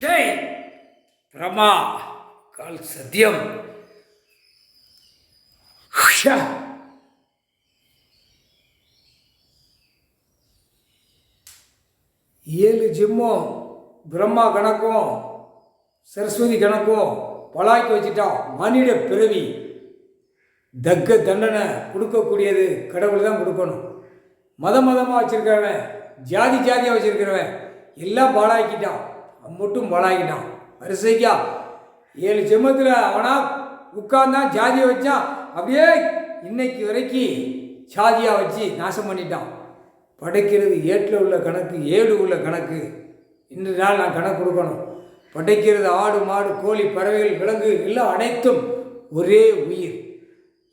ஜெய் பிரமா கால் சத்தியம். ஏழு ஜிம்மும் பிரம்மா கணக்கும் சரஸ்வதி கணக்கும் பலாக்கி வச்சுட்டான். மனித பிறவி தக்க தண்டனை கொடுக்கக்கூடியது கடவுள் தான் கொடுக்கணும். மதமாக வச்சுருக்கிறவன், ஜாதியாக வச்சுருக்கிறவன் எல்லாம் பாழாக்கிட்டான். அவன் மட்டும் பாழாக்கிட்டான். வரிசைக்கா 7 ஜென்மத்தில் அவனா உட்கார்ந்தான், ஜாதியை வச்சான். அப்படியே இன்னைக்கு வரைக்கும் சாதியாக வச்சு நாசம் பண்ணிட்டான். படைக்கிறது ஏட்டில் உள்ள கணக்கு, ஏடு உள்ள கணக்கு. இன்று நாள் நான் கணக்கு கொடுக்கணும். படைக்கிறது ஆடு மாடு கோழி பறவைகள் விலங்கு எல்லாம் அனைத்தும் ஒரே உயிர்.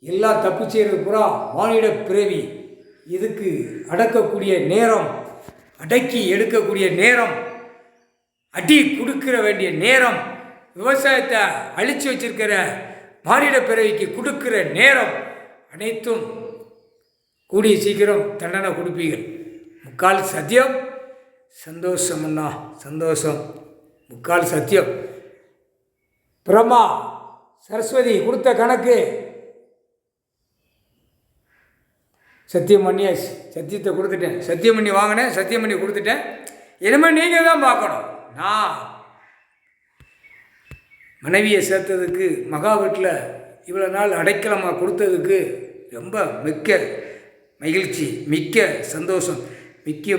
எல்லாம் தப்பு செய்கிறது புறா மானிட பிறவி. இதுக்கு அடக்கக்கூடிய நேரம், அடக்கி எடுக்கக்கூடிய நேரம், அடி கொடுக்கிற வேண்டிய நேரம், விவசாயத்தை அழித்து வச்சிருக்கிற மானிட பிறவிக்கு கொடுக்கிற நேரம் அனைத்தும் கூடிய சீக்கிரம் தண்டனை கொடுப்பீர்கள். முக்கால் சத்தியம். சந்தோஷம்னா சந்தோஷம். முக்கால் சத்தியம். பிரம்மா சரஸ்வதி கொடுத்த கணக்கு சத்தியம் பண்ணியாச்சு. சத்தியத்தை கொடுத்துட்டேன். சத்தியம் பண்ணி வாங்கினேன், சத்தியம் பண்ணி கொடுத்துட்டேன். இனிமேல் நீங்கள் தான் பார்க்கணும். நான் மனைவியை சேர்த்ததுக்கு, மகா வீட்டில் இவ்வளோ நாள் அடைக்கலமாக கொடுத்ததுக்கு ரொம்ப மிக்க மகிழ்ச்சி, மிக்க சந்தோஷம், மிக்க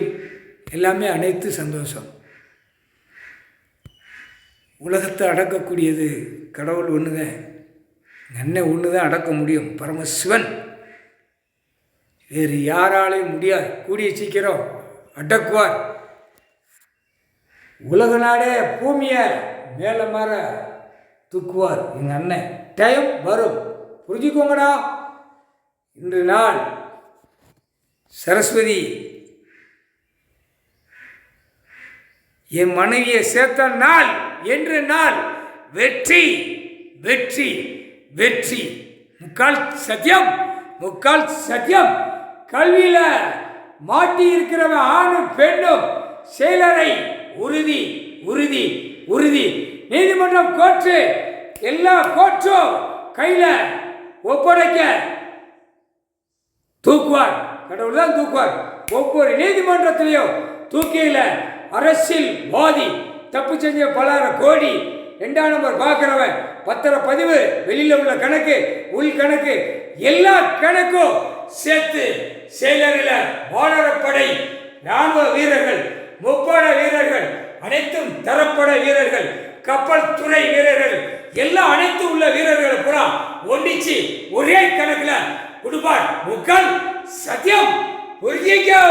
எல்லாமே அனைத்து சந்தோஷம். உலகத்தை அடக்கக்கூடியது கடவுள் ஒன்று தான். அண்ணன் ஒன்று தான் அடக்க முடியும், பரமசிவன். வேறு யாராலையும் முடியாது. கூடிய சீக்கிரம் அடக்குவார். உலக நாடே பூமியை மேலே மாற தூக்குவார் எங்கள் அண்ணன். டைம் வரும், புரிஞ்சுக்கோங்கடா. இன்று நாள் சரஸ்வதி என் மனைவியை சேர்த்த நாள் என்று நாள். வெற்றி வெற்றி வெற்றி. முக்கால் சத்தியம், முக்கால் சத்தியம். கல்வியில மாட்டி இருக்கிறவன் ஆணும் பெண்ணும் செயலரை உறுதி உறுதி உறுதி. நீதிமன்றம் கோர்ட்டு எல்லா கோர்ட்டும் கையில ஒப்படைக்க தூக்குவார். கடவுள் தான் தூக்குவார். ஒவ்வொரு நீதிமன்றத்திலையும் தூக்கியில அரசியல்வாதி தப்பு செஞ்ச பலர கோடி 2ஆம் நம்பர் பார்க்கிறவன், பத்திரப்பதிவு, வெளியில் உள்ள கணக்கு, உள் கணக்கு, எல்லா கணக்கும் சேர்த்து செயலரில் வானரப்படை, ராணுவ வீரர்கள், முப்படை வீரர்கள், அனைத்தும் தரப்பட வீரர்கள், கப்பல் துறை வீரர்கள், எல்லாம் அனைத்து உள்ள வீரர்கள் பூரா ஒண்டிச்சு ஒரே கணக்கில் கொடுப்பார். முக்கால் சத்தியம். புரிஞ்சிக்கோ.